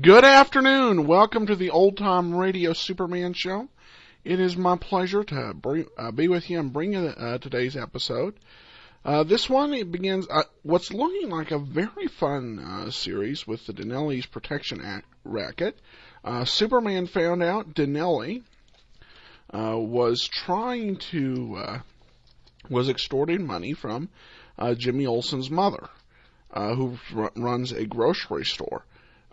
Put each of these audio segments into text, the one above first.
Good afternoon. Welcome to the Old Time Radio Superman Show. It is my pleasure to be with you and bring you today's episode. This one, it begins what's looking like a very fun series with the Dinelli's Protection Racket. Superman found out Dinelli was extorting money from Jimmy Olsen's mother, who runs a grocery store.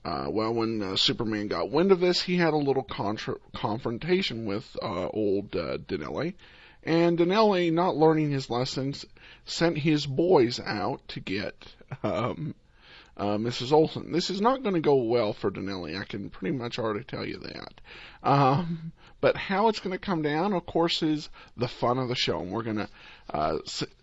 When Superman got wind of this, he had a little confrontation with old Dinelli. And Dinelli, not learning his lessons, sent his boys out to get Mrs. Olsen. This is not going to go well for Dinelli. I can pretty much already tell you that. But how it's going to come down, of course, is the fun of the show. And we're going to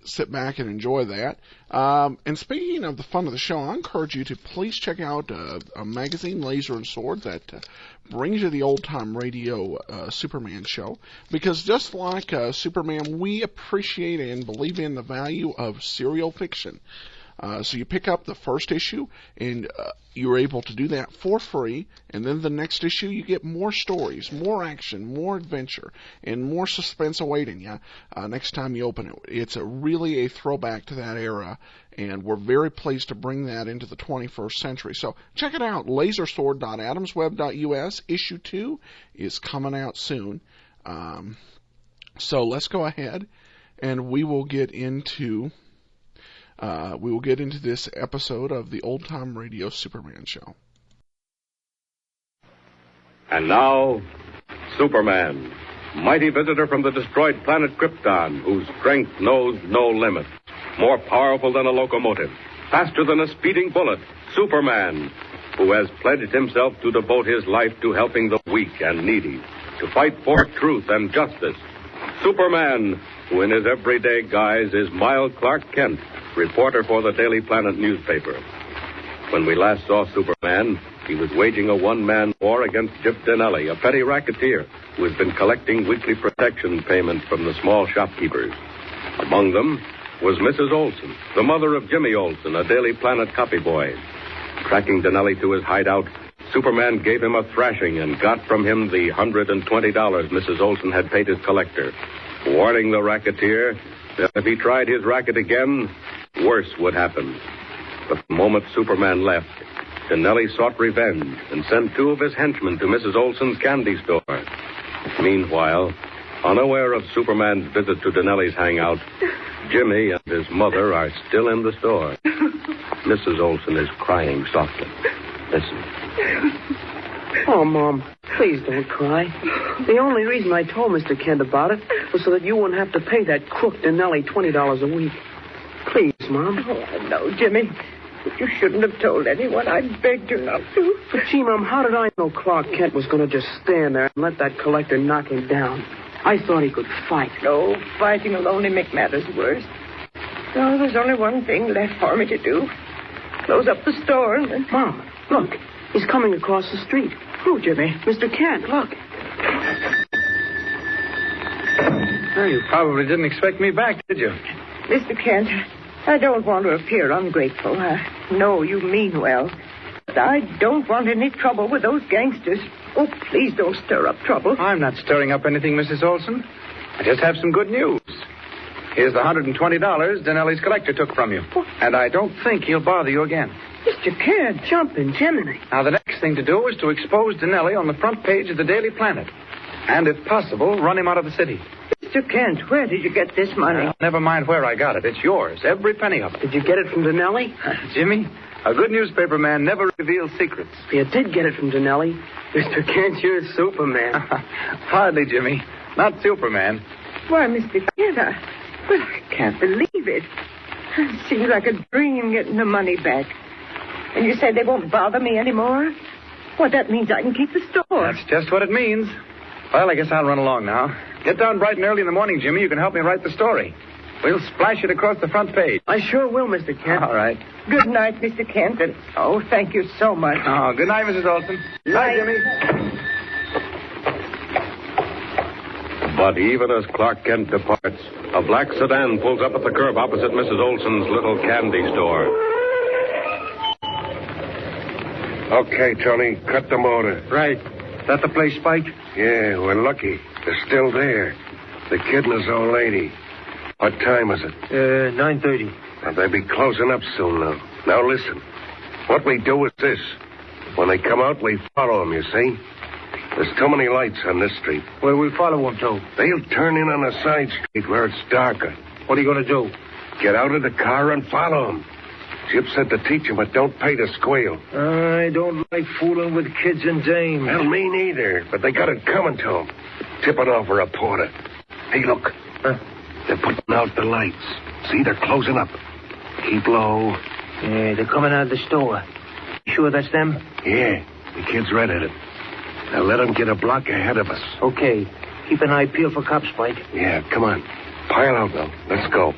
sit back and enjoy that. And speaking of the fun of the show, I encourage you to please check out a magazine, Laser and Sword, that brings you the old-time radio Superman show. Because just like Superman, we appreciate and believe in the value of serial fiction. So you pick up the first issue, and you're able to do that for free. And then the next issue, you get more stories, more action, more adventure, and more suspense awaiting you next time you open it. It's really a throwback to that era, and we're very pleased to bring that into the 21st century. So check it out, lasersword.adamsweb.us. Issue 2 is coming out soon. So let's go ahead, and we will get into this episode of the Old Time Radio Superman Show. And now, Superman, mighty visitor from the destroyed planet Krypton, whose strength knows no limit. More powerful than a locomotive, faster than a speeding bullet, Superman, who has pledged himself to devote his life to helping the weak and needy, to fight for truth and justice. Superman, who in his everyday guise is mild Clark Kent, reporter for the Daily Planet newspaper. When we last saw Superman, he was waging a one-man war against Jip Dinelli, a petty racketeer who has been collecting weekly protection payments from the small shopkeepers. Among them was Mrs. Olsen, the mother of Jimmy Olsen, a Daily Planet copyboy. Tracking Dinelli to his hideout, Superman gave him a thrashing and got from him the $120 Mrs. Olsen had paid his collector, warning the racketeer that if he tried his racket again, worse would happen. But the moment Superman left, Dinelli sought revenge and sent 2 of his henchmen to Mrs. Olsen's candy store. Meanwhile, unaware of Superman's visit to Dinelli's hangout, Jimmy and his mother are still in the store. Mrs. Olsen is crying softly. Listen. Oh, Mom, please don't cry. The only reason I told Mr. Kent about it was so that you wouldn't have to pay that crook Dinelli $20 a week. Please, Mom. Oh, I know, Jimmy. But you shouldn't have told anyone. I begged you not to. But, gee, Mom, how did I know Clark Kent was going to just stand there and let that collector knock him down? I thought he could fight. No, fighting will only make matters worse. So there's only one thing left for me to do. Close up the store and then... Mom, look. He's coming across the street. Who, Jimmy? Mr. Kent, look. Well, you probably didn't expect me back, did you? Mr. Kent, I don't want to appear ungrateful. I know you mean well. But I don't want any trouble with those gangsters. Oh, please don't stir up trouble. I'm not stirring up anything, Mrs. Olsen. I just have some good news. Here's the $120 Dinelli's collector took from you. What? And I don't think he'll bother you again. Mr. Kent, Jumping Jiminy. Now, the next thing to do is to expose Dinelli on the front page of the Daily Planet. And, if possible, run him out of the city. Mr. Kent, where did you get this money? Well, never mind where I got it. It's yours, every penny of it. Did you get it from Dinelli? Jimmy, a good newspaper man never reveals secrets. You did get it from Dinelli. Mr. Kent, you're Superman. Hardly, Jimmy. Not Superman. Why, Mr. Kent, I can't believe it. It seems like a dream getting the money back. And you say they won't bother me anymore? Well, that means I can keep the store. That's just what it means. Well, I guess I'll run along now. Get down bright and early in the morning, Jimmy. You can help me write the story. We'll splash it across the front page. I sure will, Mr. Kent. All right. Good night, Mr. Kent. And, oh, thank you so much. Oh, good night, Mrs. Olsen. Bye, Jimmy. But even as Clark Kent departs, a black sedan pulls up at the curb opposite Mrs. Olsen's little candy store. Okay, Tony, cut the motor. Right. That the place, Spike? Yeah, we're lucky. They're still there. The kid and his old lady. What time is it? 9:30. Well, they'll be closing up soon now. Now, listen. What we do is this. When they come out, we follow them, you see? There's too many lights on this street. Where we follow them to? They'll turn in on a side street where it's darker. What are you going to do? Get out of the car and follow them. Chip said to teach them, but don't pay to squeal. I don't like fooling with kids and dames. Well, me neither, but they got it coming to them. Tip it off a reporter. Hey, look. They're putting out the lights. See, they're closing up. Keep low. Yeah, they're coming out of the store. You sure that's them? Yeah, the kid's right at it. Now let them get a block ahead of us. Okay. Keep an eye peeled for cops, Spike. Yeah, come on. Pile out, though. Let's go.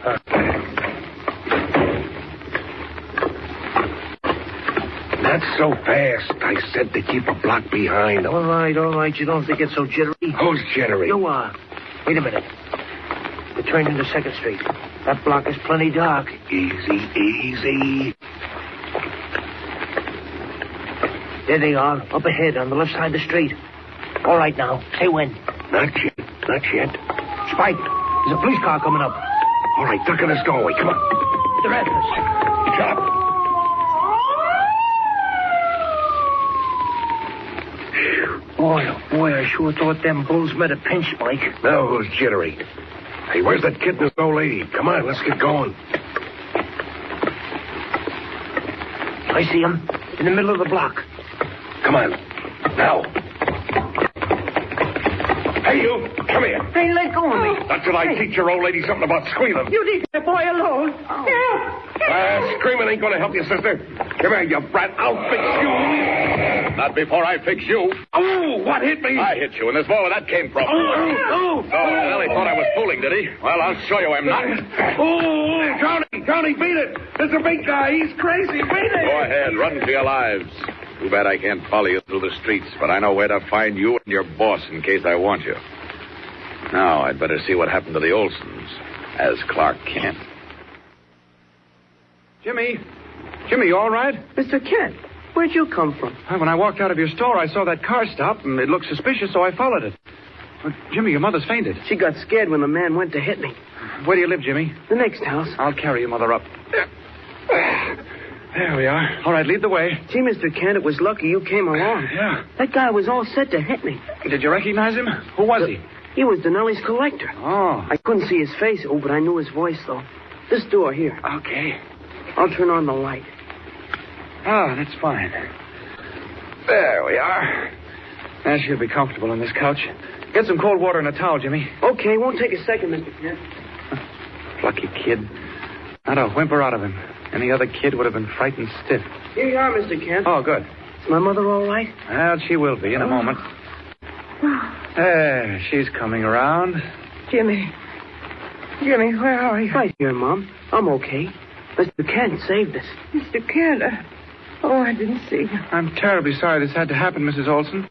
Not so fast. I said to keep a block behind them. All right. You don't have to get so jittery. Who's jittery? You are. Wait a minute. They turned into 2nd Street. That block is plenty dark. Easy. There they are, up ahead on the left side of the street. All right now. Say when. Not yet. Spike, there's a police car coming up. All right, duck in this doorway. Come on. They're after us. Shut up. Boy, I sure thought them bulls met a pinch, Spike. Now who's jittery? Hey, where's that kid and his old lady? Come on, let's get going. I see him. In the middle of the block. Come on. Now. Hey, you. Come here. Hey, let go of me. Not till I teach your old lady something about squealing. You leave that boy alone. Screaming ain't going to help you, sister. Come here, you brat. I'll fix you. Not before I fix you. Oh, what hit me? I hit you, and this boy where that came from. Oh. Well, he thought I was fooling, did he? Well, I'll show you I'm not. Johnny, beat it. There's a big guy. He's crazy. Beat it. Go ahead, run for your lives. Too bad I can't follow you through the streets, but I know where to find you and your boss in case I want you. Now, I'd better see what happened to the Olsens, as Clark Kent. Jimmy, you all right? Mr. Kent, where'd you come from? When I walked out of your store, I saw that car stop, and it looked suspicious, so I followed it. But, Jimmy, your mother's fainted. She got scared when the man went to hit me. Where do you live, Jimmy? The next house. I'll carry your mother up. There we are. All right, lead the way. Gee, Mr. Kent, it was lucky you came along. Yeah. That guy was all set to hit me. Did you recognize him? Who was he? He was Dinelli's collector. Oh. I couldn't see his face, but I knew his voice, though. This door here. Okay. I'll turn on the light. Oh, that's fine. There we are. Now she'll be comfortable on this couch. Get some cold water and a towel, Jimmy. Okay, won't take a second, Mr. Kent. Lucky kid. Not a whimper out of him. Any other kid would have been frightened stiff. Here you are, Mr. Kent. Oh, good. Is my mother all right? Well, she will be in a moment. There, she's coming around. Jimmy, where are you? Right here, Mom. I'm okay. Mr. Kent saved us. Mr. Kent. I didn't see you. I'm terribly sorry this had to happen, Mrs. Olsen.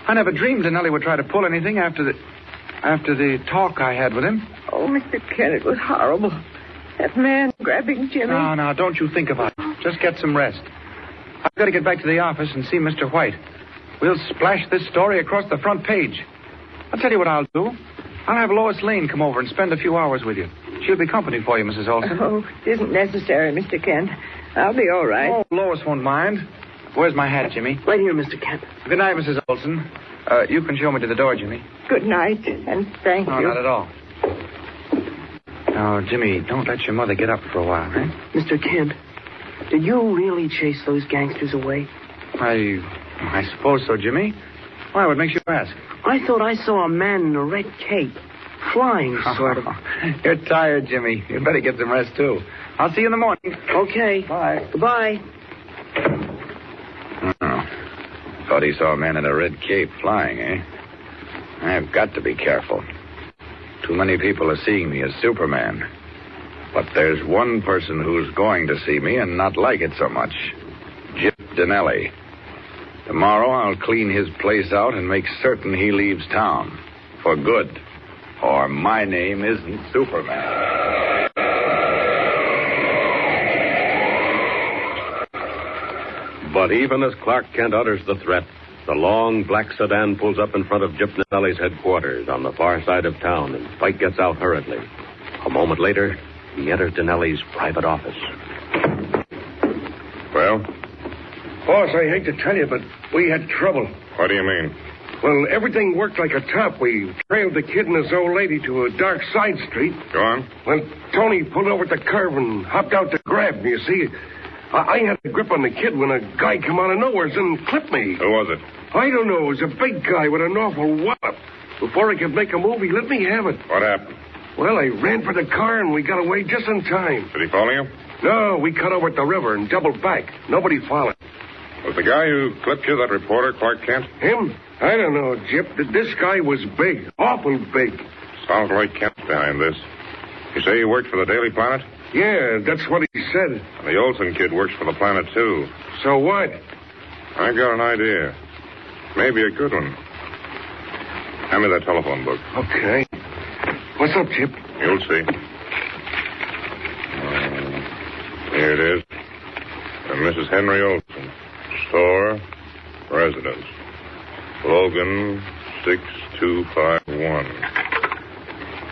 I never dreamed Dinelli would try to pull anything after the talk I had with him. Oh, Mr. Kent, it was horrible. That man grabbing Jimmy. No, don't you think about it. Just get some rest. I've got to get back to the office and see Mr. White. We'll splash this story across the front page. I'll tell you what I'll do. I'll have Lois Lane come over and spend a few hours with you. She'll be company for you, Mrs. Olsen. Oh, it isn't necessary, Mr. Kent. I'll be all right. Oh, Lois won't mind. Where's my hat, Jimmy? Right here, Mr. Kent. Good night, Mrs. Olsen. You can show me to the door, Jimmy. Good night, and thank No, you. not at all. Now, Jimmy, don't let your mother get up for a while, eh? Mr. Kent, did you really chase those gangsters away? I suppose so, Jimmy. Why, what makes you ask? I thought I saw a man in a red cape. Flying, sort of. You're tired, Jimmy. You'd better get some rest, too. I'll see you in the morning. Okay. Bye. Goodbye. Oh. Thought he saw a man in a red cape flying, eh? I've got to be careful. Too many people are seeing me as Superman. But there's one person who's going to see me and not like it so much. Jim Dinelli. Tomorrow I'll clean his place out and make certain he leaves town. For good. Or my name isn't Superman. But even as Clark Kent utters the threat, the long black sedan pulls up in front of Gyp Dinelli's headquarters on the far side of town, and Pike gets out hurriedly. A moment later, he enters Dinelli's private office. Well? Boss, I hate to tell you, but we had trouble. What do you mean? Well, everything worked like a top. We trailed the kid and his old lady to a dark side street. Go on. Well, Tony pulled over at the curb and hopped out to grab me, you see. I had a grip on the kid when a guy come out of nowhere and clipped me. Who was it? I don't know. It was a big guy with an awful wallop. Before I could make a move, he let me have it. What happened? Well, I ran for the car and we got away just in time. Did he follow you? No, we cut over at the river and doubled back. Nobody followed. Was the guy who clipped you that reporter, Clark Kent? Him? I don't know, Gyp. This guy was big. Awful big. Sounds like Kent's behind this. You say you worked for the Daily Planet? Yeah, that's what he said. And the Olsen kid works for the Planet, too. So what? I got an idea. Maybe a good one. Hand me that telephone book. Okay. What's up, Gyp? You'll see. Here it is. And Mrs. Henry Olsen. Store. Residence. Logan 6251.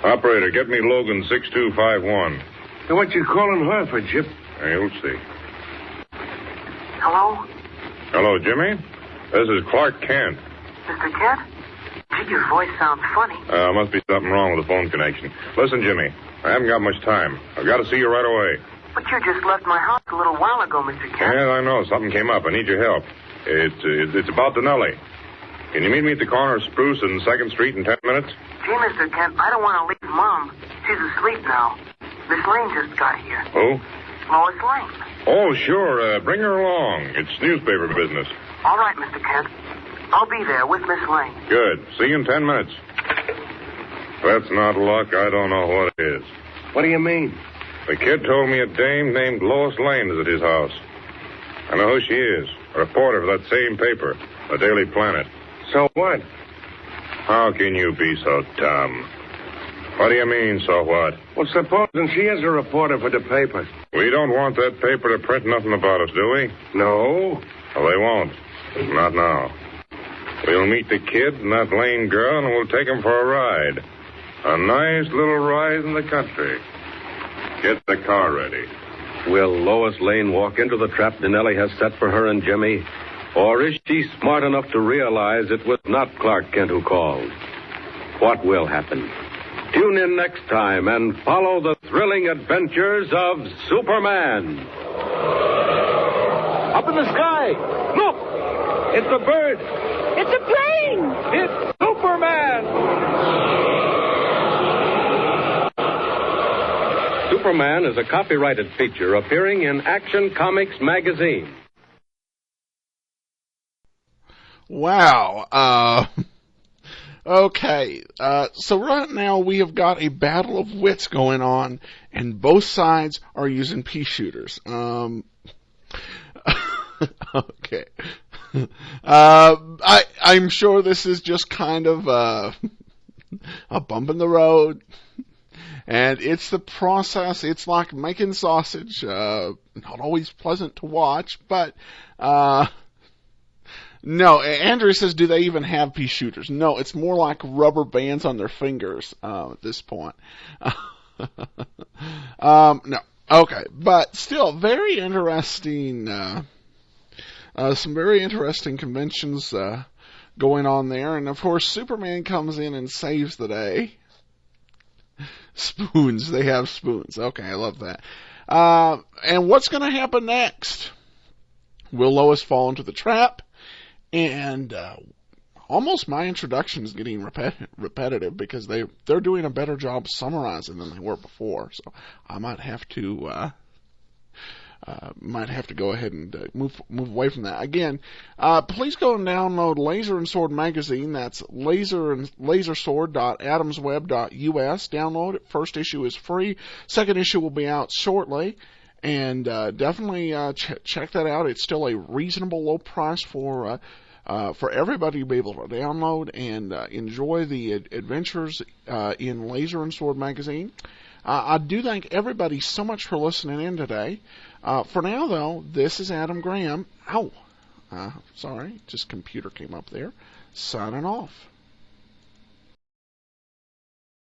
Operator, get me Logan 6251. Hey, what you calling her for, Gyp? You'll see. Hello? Hello, Jimmy. This is Clark Kent. Mr. Kent? Gee, your voice sounds funny. Must be something wrong with the phone connection. Listen, Jimmy, I haven't got much time. I've got to see you right away. But you just left my house a little while ago, Mr. Kent. Yes, I know. Something came up. I need your help. It's about Dinelli. Can you meet me at the corner of Spruce and 2nd Street in 10 minutes? Gee, Mr. Kent, I don't want to leave Mom. She's asleep now. Miss Lane just got here. Who? Lois Lane. Oh, sure. Bring her along. It's newspaper business. All right, Mr. Kent. I'll be there with Miss Lane. Good. See you in 10 minutes. That's not luck. I don't know what it is. What do you mean? The kid told me a dame named Lois Lane is at his house. I know who she is. A reporter for that same paper, the Daily Planet. So what? How can you be so dumb? What do you mean, so what? Well, supposing she is a reporter for the paper. We don't want that paper to print nothing about us, do we? No. Well, they won't. Not now. We'll meet the kid and that Lane girl, and we'll take 'em for a ride. A nice little ride in the country. Get the car ready. Will Lois Lane walk into the trap Dinelli has set for her and Jimmy? Or is she smart enough to realize it was not Clark Kent who called? What will happen? Tune in next time and follow the thrilling adventures of Superman. Up in the sky! Look! It's a bird! It's a plane! It's Superman! Superman is a copyrighted feature appearing in Action Comics magazine. Wow. Okay. So right now we have got a battle of wits going on, and both sides are using pea shooters. Okay. I'm sure this is just kind of a bump in the road. And it's the process. It's like making sausage. Not always pleasant to watch, but no. Andrew says, do they even have pea shooters? No, it's more like rubber bands on their fingers at this point. No. Okay, but still very interesting. Some very interesting conventions going on there, and of course Superman comes in and saves the day. Spoons. They have spoons. Okay, I love that. And what's going to happen next? Will Lois fall into the trap? And almost my introduction is getting repetitive because they're doing a better job summarizing than they were before. So I might have to go ahead and move away from that. Again, please go and download Laser and Sword magazine. That's lasersword.adamsweb.us. Download it. First issue is free. Second issue will be out shortly. And definitely check that out. It's still a reasonable low price for everybody to be able to download and enjoy the adventures in Laser and Sword magazine. I do thank everybody so much for listening in today. For now, though, this is Adam Graham. Ow! Sorry, just computer came up there. Signing off.